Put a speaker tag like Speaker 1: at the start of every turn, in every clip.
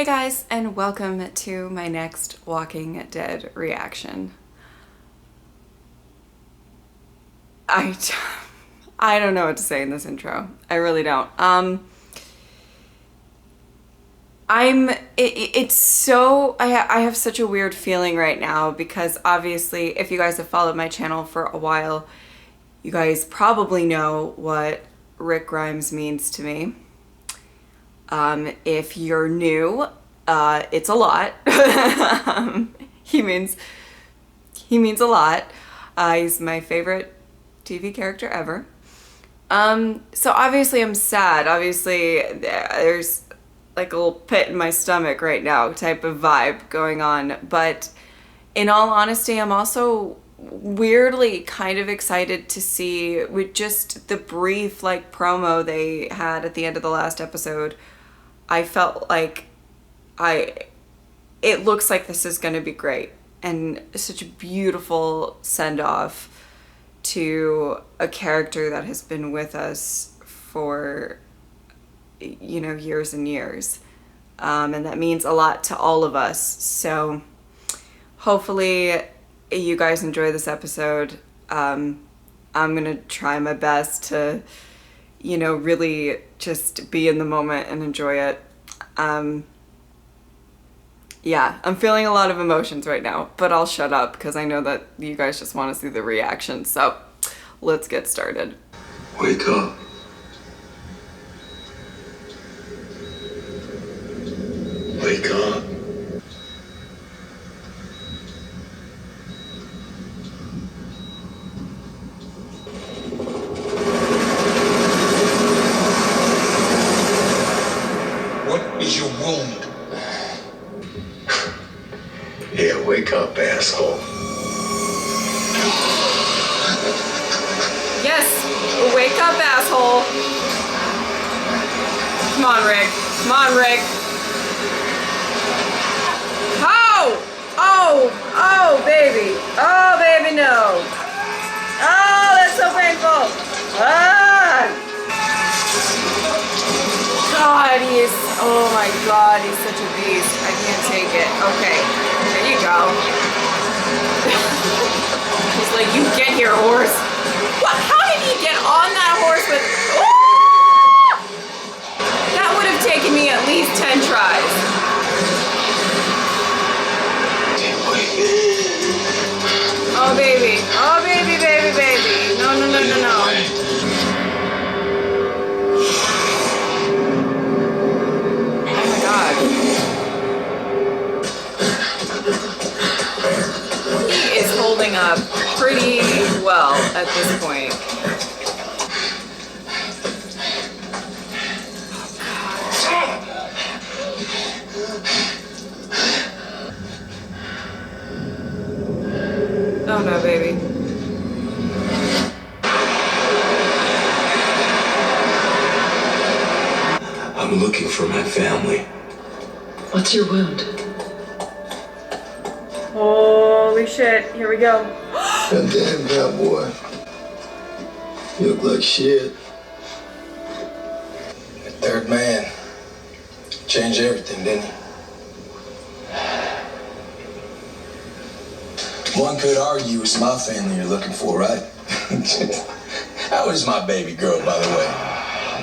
Speaker 1: Hey guys, and welcome to my next Walking Dead reaction. I don't know what to say in this intro. I really don't. It's so, I have such a weird feeling right now because obviously if you guys have followed my channel for a while, you guys probably know what Rick Grimes means to me. If you're new, it's a lot. He means a lot. He's my favorite TV character ever. So obviously I'm sad. Obviously there's like a little pit in my stomach right now type of vibe going on. But in all honesty, I'm also weirdly kind of excited to see with just the brief like promo they had at the end of the last episode. I felt like it looks like this is going to be great and such a beautiful send-off to a character that has been with us for, you know, years and years. And that means a lot to all of us. So hopefully you guys enjoy this episode. I'm going to try my best to, you know, really just be in the moment and enjoy it. Yeah, I'm feeling a lot of emotions right now, but I'll shut up because I know that you guys just want to see the reaction. So let's get started.
Speaker 2: Wake up. Wake up. What is your wound? Yeah, wake up, asshole.
Speaker 1: Yes, wake up, asshole. Come on, Rick. Come on, Rick. Oh! Oh! Oh, baby. Oh, baby, no. Oh, that's so painful. Ah! God, he is, oh my God, he's such a beast. I can't take it. Okay, there you go. He's like, you get here, horse. What? How did he get on that horse with, ah! That would have taken me at least 10 tries. Oh, baby. Oh, baby, baby, baby. No, no, no, no, no. He is holding up pretty well at this point. Oh no, baby.
Speaker 2: I'm looking for my family.
Speaker 3: What's your wound?
Speaker 1: Holy shit, here we go.
Speaker 2: Goddamn cowboy. You look like shit. The third man changed everything, didn't he? One could argue it's my family you're looking for, right? How is my baby girl, by the way?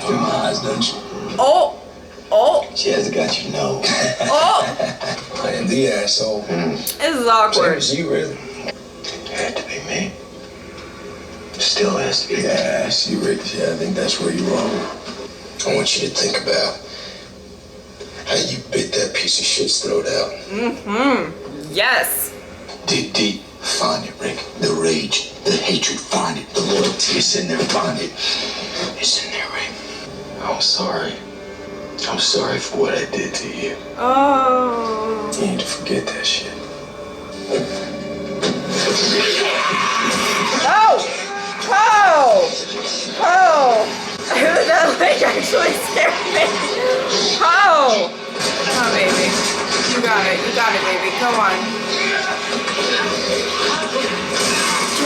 Speaker 2: Through my eyes, doesn't she?
Speaker 1: Oh! Oh!
Speaker 2: She hasn't got your nose.
Speaker 1: Oh!
Speaker 2: I am the asshole.
Speaker 1: This is awkward.
Speaker 2: Same as you, really. It had to be me. Still has to be. Yeah, I see, Rick. Yeah, I think that's where you're wrong. I want you to think about how you bit that piece of shit's throat out.
Speaker 1: Mm-hmm. Yes.
Speaker 2: Dig deep. Find it, Rick. The rage, the hatred, find it. The loyalty, it's in there. Find it. It's in there, Rick. I'm sorry. I'm sorry for what I did to you.
Speaker 1: Oh.
Speaker 2: You need to forget that shit.
Speaker 1: Oh! Oh! Oh! That like actually scared me. Oh! Come on, baby. You got it. You got it, baby. Come on.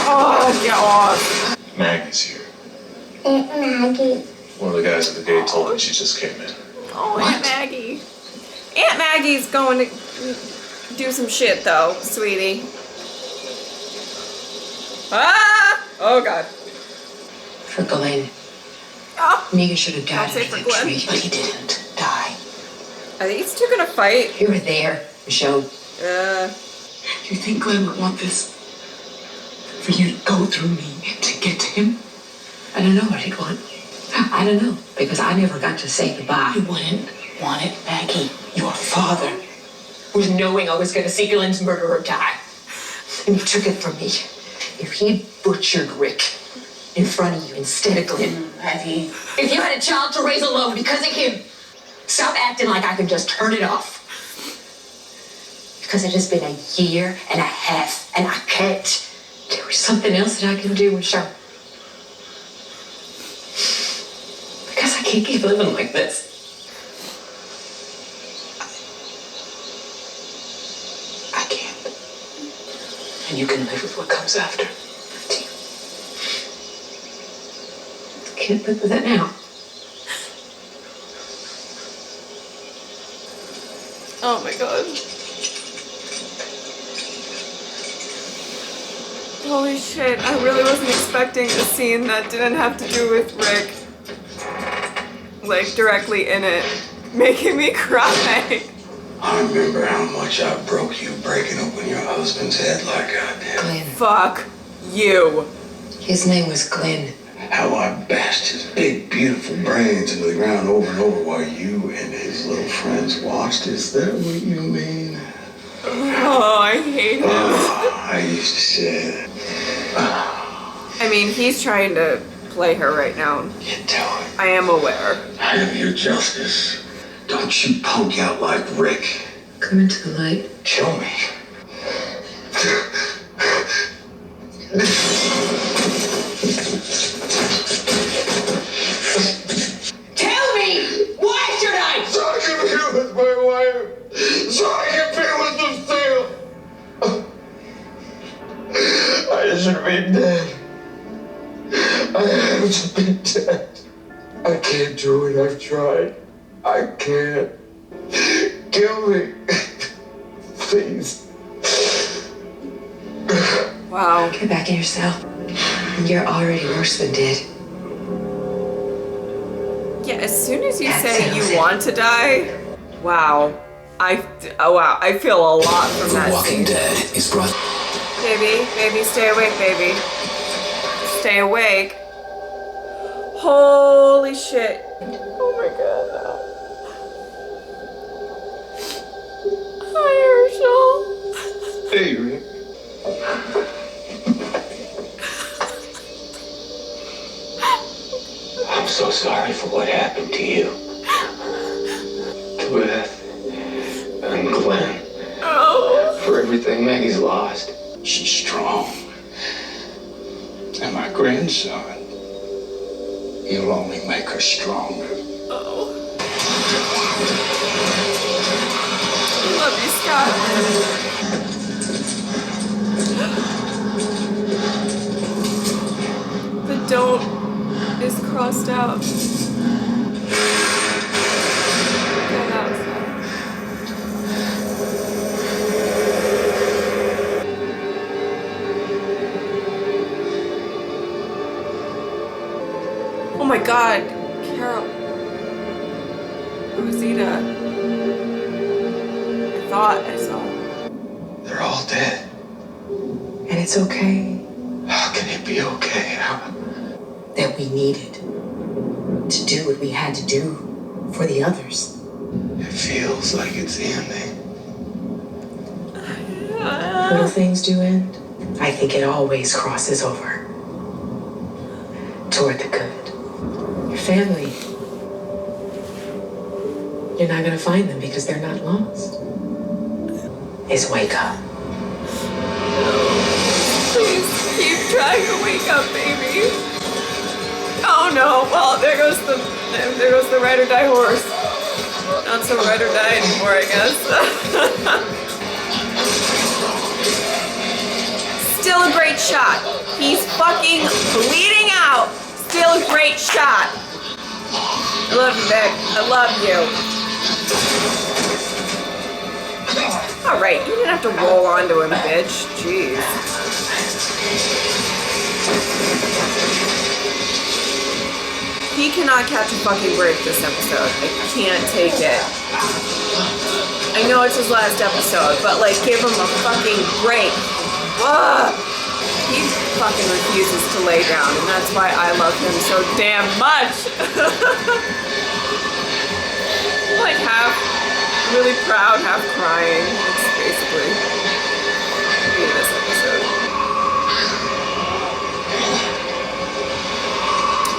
Speaker 1: Oh, get off.
Speaker 4: Maggie's here.
Speaker 5: Aunt Maggie.
Speaker 4: One of the guys at the gate told me she just came in.
Speaker 1: Oh, Aunt Maggie. Aunt Maggie's going to do some shit though, sweetie. Ah! Oh god.
Speaker 3: For Glenn.
Speaker 1: Oh.
Speaker 3: Negan should have died
Speaker 1: Don't say
Speaker 3: in
Speaker 1: for
Speaker 3: the
Speaker 1: Glenn.
Speaker 3: tree, but he didn't die.
Speaker 1: Are these two gonna fight?
Speaker 3: You were there, Michelle.
Speaker 4: You think Glenn would want this? For you to go through me to get to him?
Speaker 3: I don't know what he'd want. I don't know, because I never got to say goodbye.
Speaker 4: You wouldn't want it, Maggie. Your father.
Speaker 3: Was knowing I was going to see Glenn's murderer die. And he took it from me. If he butchered Rick in front of you instead of Glenn.
Speaker 4: Maggie.
Speaker 3: If you had a child to raise alone because of him, stop acting like I can just turn it off. Because it has been a year and a half, and I can't. There was something else that I can do, Michelle. Because I can't keep living like this.
Speaker 4: I can't. And you can live with what comes after.
Speaker 3: I can't live with it now.
Speaker 1: Oh my god. Holy shit, I really wasn't expecting a scene that didn't have to do with Rick, like, directly in it, making me cry.
Speaker 2: I remember how much I broke you breaking open your husband's head like I did.
Speaker 3: Glenn.
Speaker 1: Fuck you.
Speaker 3: His name was Glenn.
Speaker 2: How I bashed his big, beautiful brains into the ground over and over while you and his little friends watched. Is that what you mean?
Speaker 1: Oh, I hate him.
Speaker 2: I used to say that.
Speaker 1: I mean, he's trying to play her right now.
Speaker 2: You tell him.
Speaker 1: I am aware.
Speaker 2: Have your justice. Don't you punk out like Rick.
Speaker 3: Come into the light.
Speaker 2: Kill me.
Speaker 3: Tell me! Why should I?
Speaker 2: So I can be with my wife. So I can be with Lucille. I should be dead. I have to be dead. I can't do it. I've tried. I can't. Kill me. Please.
Speaker 1: Wow.
Speaker 3: Get back in your cell. You're already worse than dead.
Speaker 1: Yeah, as soon as you
Speaker 3: That
Speaker 1: say
Speaker 3: settles
Speaker 1: you
Speaker 3: it.
Speaker 1: want to die, wow. Wow, I feel a lot from
Speaker 5: The
Speaker 1: that
Speaker 5: Walking
Speaker 1: scene.
Speaker 5: Dead is brought.
Speaker 1: Baby, stay awake, baby. Stay awake. Holy shit. Oh my god, no. Hi, Herschel.
Speaker 2: Hey, Rick. I'm so sorry for what happened to you. To Beth and Glenn.
Speaker 1: Oh.
Speaker 2: For everything Maggie's lost. She's strong. And my grandson, he'll only make her stronger.
Speaker 1: Oh. Love you, Scott. The don't is crossed out. Get outside. Oh my god, Carol. Rosita. I thought I saw.
Speaker 2: They're all dead.
Speaker 3: And it's okay
Speaker 2: How can it be okay?
Speaker 3: that we needed to do what we had to do for the others.
Speaker 2: It feels like it's ending.
Speaker 3: Little things do end. I think it always crosses over toward the good. Your family. You're not gonna find them because they're not lost. Is wake up.
Speaker 1: Please keep trying to wake up, baby. Oh no! Well, there goes the ride or die horse. Not so ride or die anymore, I guess. Still a great shot. He's fucking bleeding out. Still a great shot. I love you, Vic. I love you. right. You didn't have to roll onto him, bitch. Jeez. He cannot catch a fucking break this episode. I can't take it. I know it's his last episode, but like, give him a fucking break. Ugh. He fucking refuses to lay down, and that's why I love him so damn much. Like half really proud, half crying. It's basically me this episode.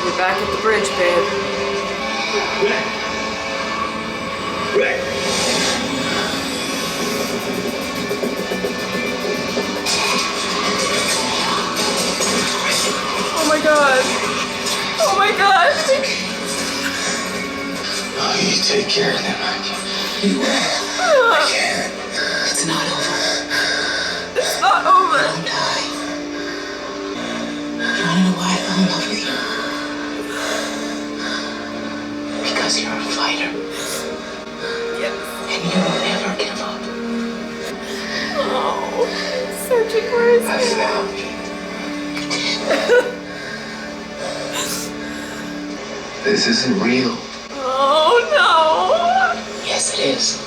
Speaker 1: We're back at the bridge, babe.
Speaker 2: Rick!
Speaker 1: Oh my god. Oh my god.
Speaker 2: Oh, you take care of them. You will. I can't.
Speaker 4: It's not over.
Speaker 1: It's not over.
Speaker 4: Don't die. You wanna know why I fell in love with you? Because you're a fighter.
Speaker 1: Yes.
Speaker 4: And you will never give up.
Speaker 1: Oh, searching for his
Speaker 2: I
Speaker 1: hand.
Speaker 2: found you. This isn't real.
Speaker 1: Oh no.
Speaker 4: Yes, it is.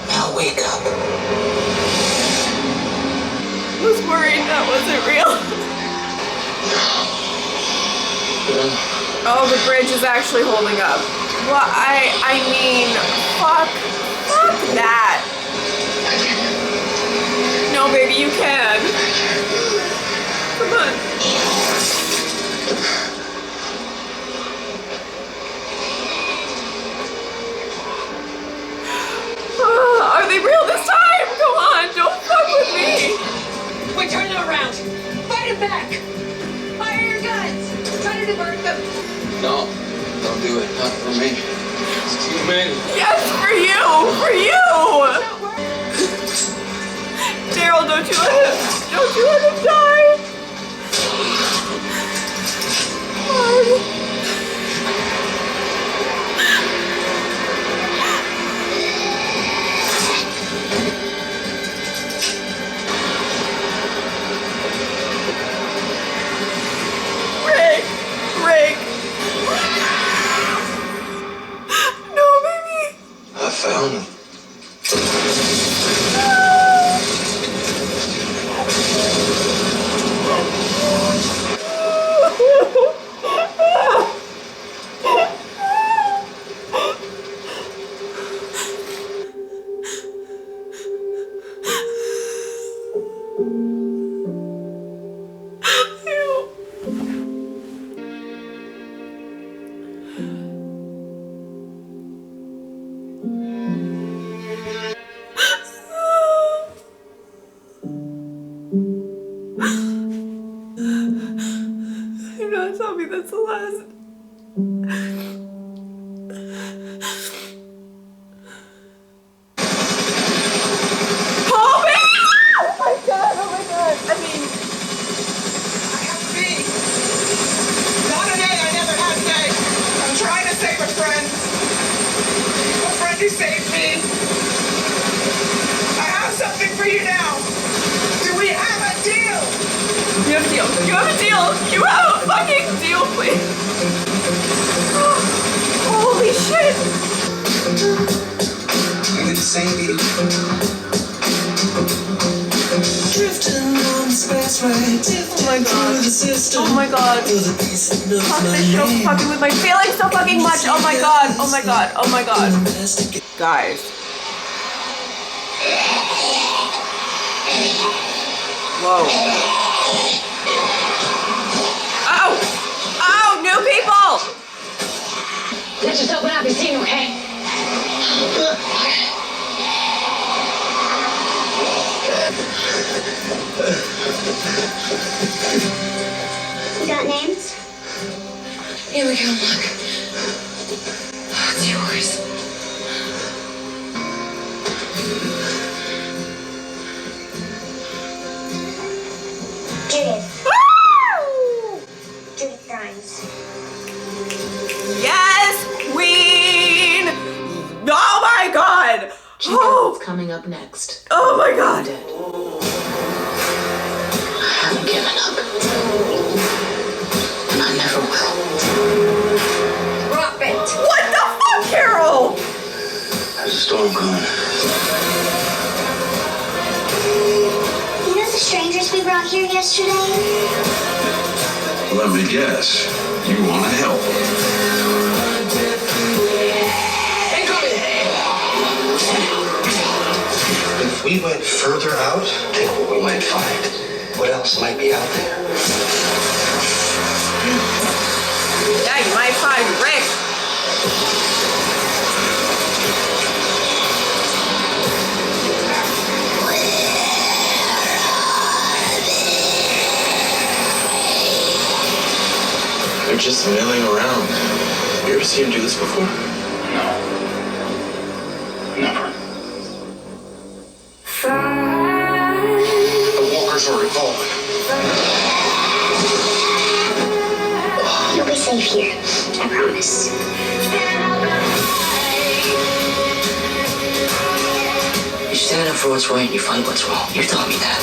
Speaker 4: Now wake up.
Speaker 1: I was worried that wasn't real. Oh, the bridge is actually holding up. Well, I mean, fuck that. No, baby, you can. Come on. Are they real this time? Come on, don't fuck with me.
Speaker 3: Wait, turn them around. Fight it back. Fire your guns. Try to divert them.
Speaker 2: No, don't do it. Not for me. It's too many.
Speaker 1: Yes, for you, for you.
Speaker 3: Not work.
Speaker 1: Daryl, don't you let him die. Come on. Rick. No, baby.
Speaker 2: I found him.
Speaker 1: You're not telling me that's the last. Oh, baby! Oh my god, oh my god. I mean,
Speaker 4: I have to be. Not a day I never had today. I'm trying to save a friend. A friend who saved me. I have something for you now. Do we have a deal?
Speaker 1: you have a deal. You have a deal. You have a fucking deal, please. Holy shit.
Speaker 2: I'm gonna save you.
Speaker 5: Drifting on the space right,
Speaker 1: Oh my god.
Speaker 5: through the system.
Speaker 1: Oh my god.
Speaker 5: You're the piece that knows
Speaker 1: Fuck
Speaker 5: my
Speaker 1: this show
Speaker 5: name.
Speaker 1: fucking with my feelings so fucking much. Oh my god. Oh my god. Oh my god.
Speaker 5: Investigate.
Speaker 1: Guys. Whoa. Oh! Oh, new people!
Speaker 3: Let's just open up and see, okay?
Speaker 6: You got names?
Speaker 3: Here we go, look. It's yours.
Speaker 6: Judith.
Speaker 1: Woo!
Speaker 6: Judith Grimes.
Speaker 1: Yes, queen!
Speaker 3: what's coming up next.
Speaker 1: Oh my God.
Speaker 3: Dead. I haven't given up. And I never will. Drop it!
Speaker 1: What the fuck, Carol?
Speaker 2: There's a storm coming.
Speaker 6: You know the strangers we brought here yesterday?
Speaker 2: Let me guess. You want to help. If we went further out, think what we might find. What else might be out there?
Speaker 1: Yeah, you might find Rick.
Speaker 2: They're just milling around. You ever seen him do this before? No. Never. The walkers are evolving.
Speaker 6: You'll be safe here. I promise.
Speaker 3: You stand up for what's right and you fight what's wrong. You're telling me that.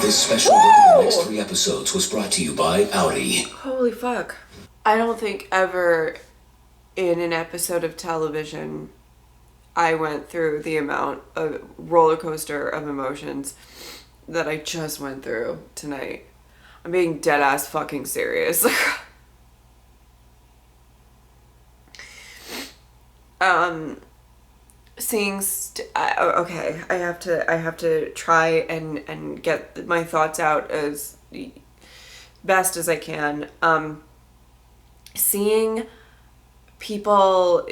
Speaker 7: This special look at the next 3 episodes was brought to you by Audi.
Speaker 1: Holy fuck. I don't think ever in an episode of television I went through the amount of roller coaster of emotions that I just went through tonight. I'm being dead ass fucking serious. Okay, I have to try and get my thoughts out as best as I can. Seeing people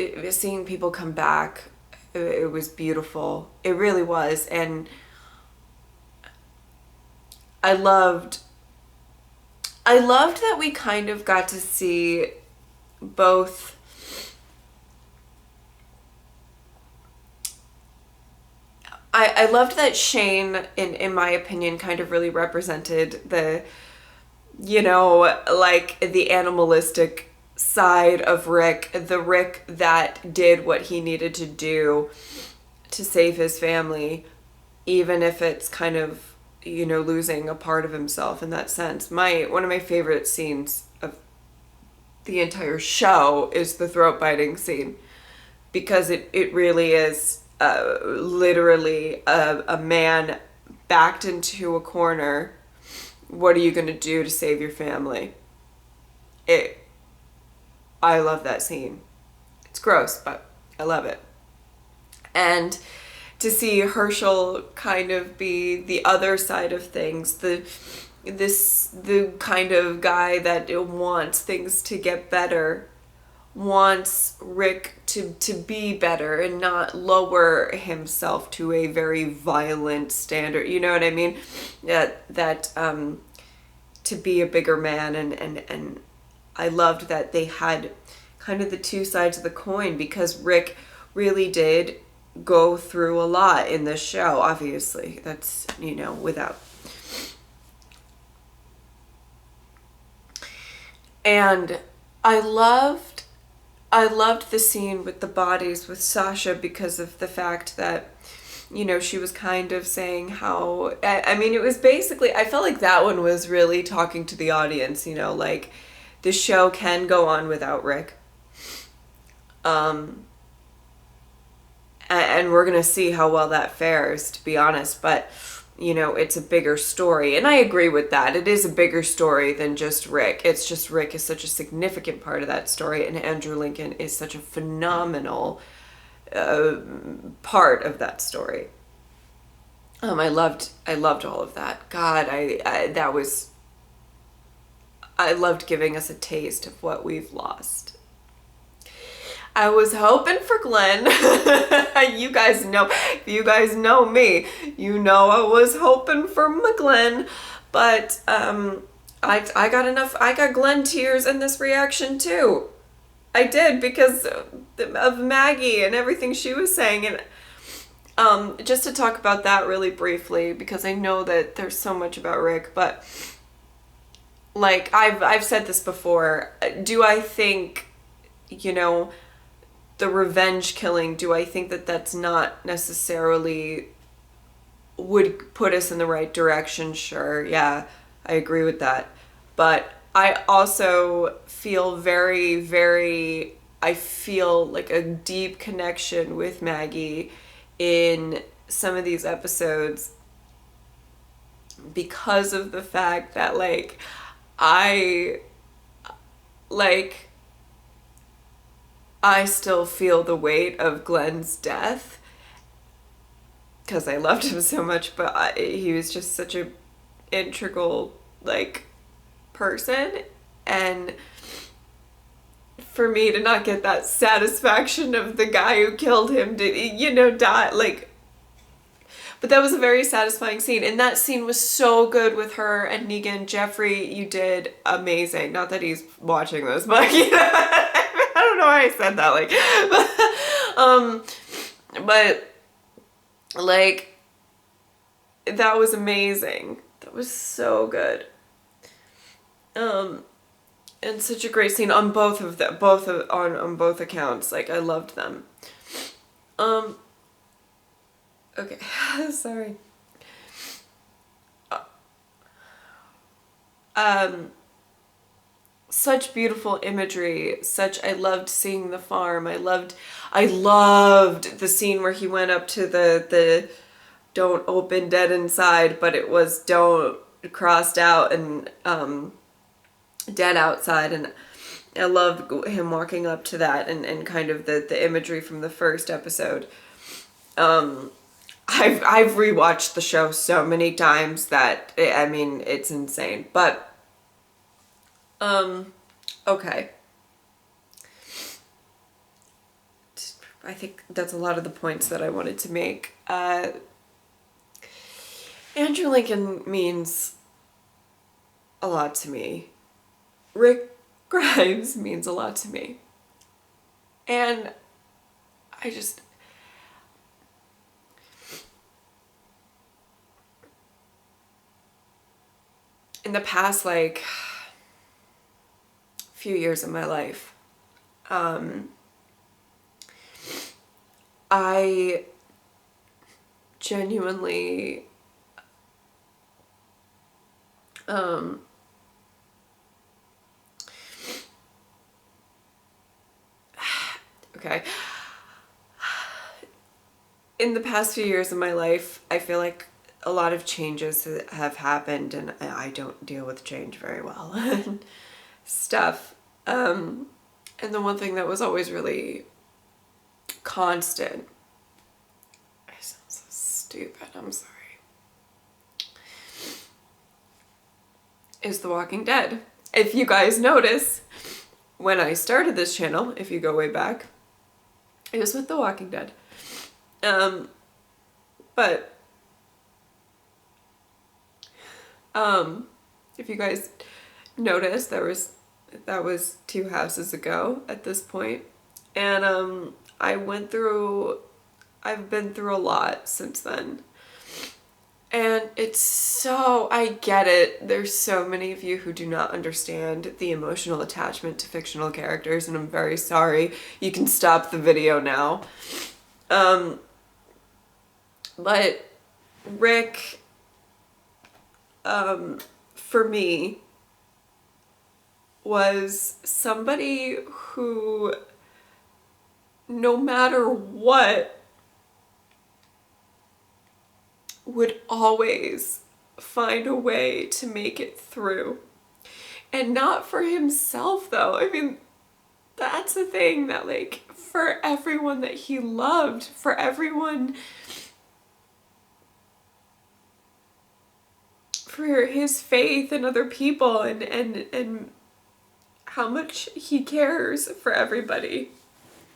Speaker 1: come back, it was beautiful. It really was. And I loved that we kind of got to see both. I loved that Shane, in my opinion, kind of really represented the, like the animalistic side of Rick, the Rick that did what he needed to do to save his family, even if it's kind of, losing a part of himself in that sense. One of my favorite scenes of the entire show is the throat biting scene, because it really is literally a man backed into a corner. What are you going to do to save your family? I love that scene. It's gross, but I love it. And to see Herschel kind of be the other side of things, the kind of guy that wants things to get better, wants Rick to be better and not lower himself to a very violent standard. You know what I mean? That to be a bigger man, and I loved that they had kind of the two sides of the coin, because Rick really did go through a lot in this show. Obviously, that's, without. And I loved the scene with the bodies with Sasha, because of the fact that, she was kind of saying how, it was basically, I felt like that one was really talking to the audience, like the show can go on without Rick. And we're going to see how well that fares, to be honest, but it's a bigger story. And I agree with that. It is a bigger story than just Rick. It's just Rick is such a significant part of that story, and Andrew Lincoln is such a phenomenal part of that story. I loved all of that. God, I loved giving us a taste of what we've lost. I was hoping for Glenn. You guys know me. I was hoping for my Glenn, but I got Glenn tears in this reaction too. I did, because of Maggie and everything she was saying. And just to talk about that really briefly, because I know that there's so much about Rick, but like I've said this before, do I think, you know, the revenge killing, do I think that that's not necessarily would put us in the right direction? Sure, yeah, I agree with that. But I also feel I feel like a deep connection with Maggie in some of these episodes because of the fact that, like, I, like, I still feel the weight of Glenn's death because I loved him so much, but he was just such a integral, like, person, and for me to not get that satisfaction of the guy who killed him to, you know, die, like, but that was a very satisfying scene, and that scene was so good with her and Negan. Jeffrey, you did amazing. Not that he's watching this, but, you know, I don't know why I said that, like, but like, that was amazing. That was so good. And such a great scene on both of them, on both accounts. Like, I loved them. Okay, sorry. Such beautiful imagery. I loved seeing the farm. I loved the scene where he went up to the don't open dead inside, but it was don't crossed out and dead outside, and I loved him walking up to that and kind of the imagery from the first episode. I've rewatched the show so many times that I mean, it's insane. But okay. I think that's a lot of the points that I wanted to make. Andrew Lincoln means a lot to me. Rick Grimes means a lot to me. And I just... in the past, like, few years of my life, I genuinely okay. In the past few years of my life, I feel like a lot of changes have happened, and I don't deal with change very well and stuff. And the one thing that was always really constant, I sound so stupid, I'm sorry, is The Walking Dead. If you guys notice, when I started this channel, if you go way back, it was with The Walking Dead. But if you guys notice, that was 2 houses ago at this point, and I've been through a lot since then, and it's so, I get it, there's so many of you who do not understand the emotional attachment to fictional characters, and I'm very sorry. You can stop the video now. But Rick, for me, was somebody who, no matter what, would always find a way to make it through. And not for himself, though. I mean, that's the thing, that, like, for everyone that he loved, for everyone, for his faith in other people, and how much he cares for everybody.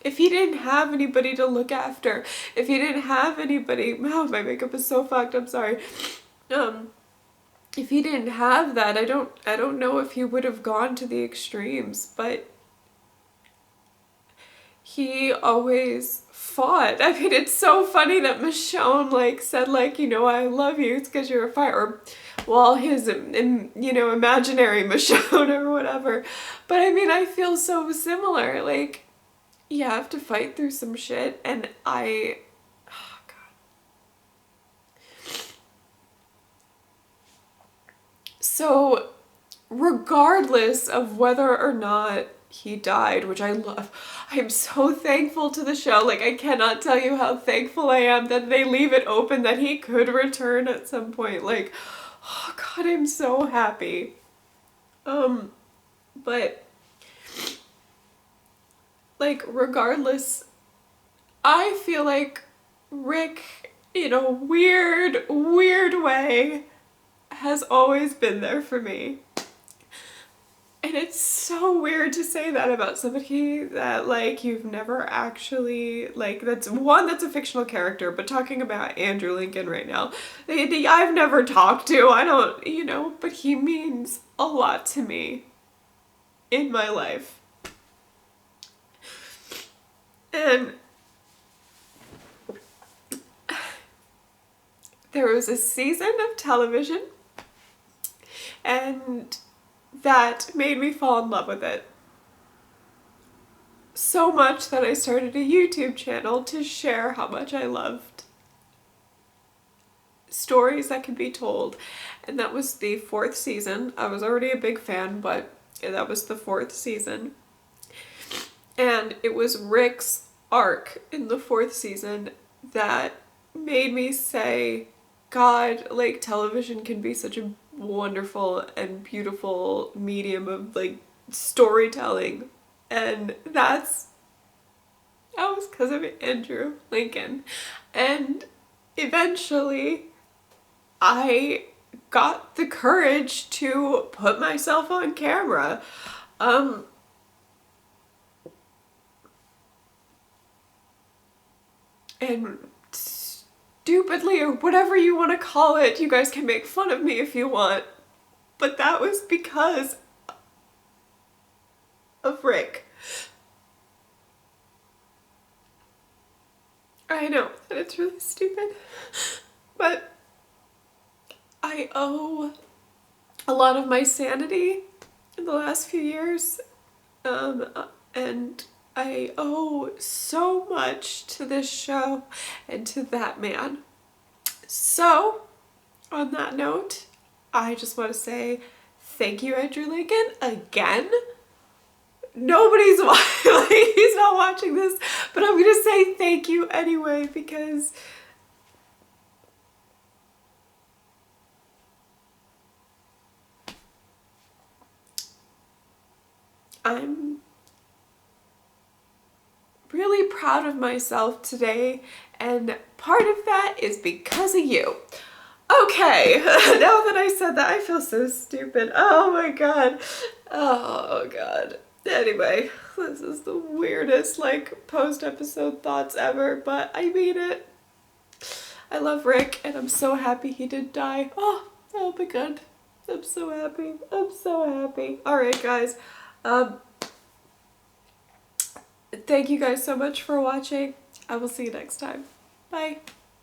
Speaker 1: If he didn't have anybody to look after, if he didn't have anybody, wow, my makeup is so fucked, I'm sorry. If he didn't have that, I don't know if he would have gone to the extremes, but
Speaker 8: he always fought. I mean, it's so funny that Michonne like said like, you know, I love you, it's because you're a fighter, or well, his, you know, imaginary Michonne or whatever. But I mean, I feel so similar. Like, you have to fight through some shit, and oh God. So, regardless of whether or not he died, which I love, I'm so thankful to the show. Like, I cannot tell you how thankful I am that they leave it open that he could return at some point. Like, oh God, I'm so happy. But like, regardless, I feel like Rick, in a weird, weird way, has always been there for me. And it's so weird to say that about somebody that, like, you've never actually, like, that's a fictional character, but talking about Andrew Lincoln right now, I've never talked to, I don't, you know, but he means a lot to me in my life. And there was a season of television, and that made me fall in love with it. So much that I started a YouTube channel to share how much I loved stories that could be told. And that was the 4th season. I was already a big fan, but that was the 4th season. And it was Rick's arc in the 4th season that made me say, God, like, television can be such a wonderful and beautiful medium of, like, storytelling. And that was because of Andrew Lincoln. And eventually I got the courage to put myself on camera. And stupidly, or whatever you want to call it, you guys can make fun of me if you want, but that was because of Rick. I know that it's really stupid, but I owe a lot of my sanity in the last few years, and I owe so much to this show and to that man. So, on that note, I just want to say thank you, Andrew Lincoln, again. Nobody's watching, he's not watching this, but I'm gonna say thank you anyway, because I'm really proud of myself today, and part of that is because of you. Okay, now that I said that, I feel so stupid. Oh my God. Oh God. Anyway, this is the weirdest, like, post-episode thoughts ever, but I mean it. I love Rick, and I'm so happy he did die. Oh my God. I'm so happy. I'm so happy. Alright, guys. Thank you guys so much for watching. I will see you next time. Bye.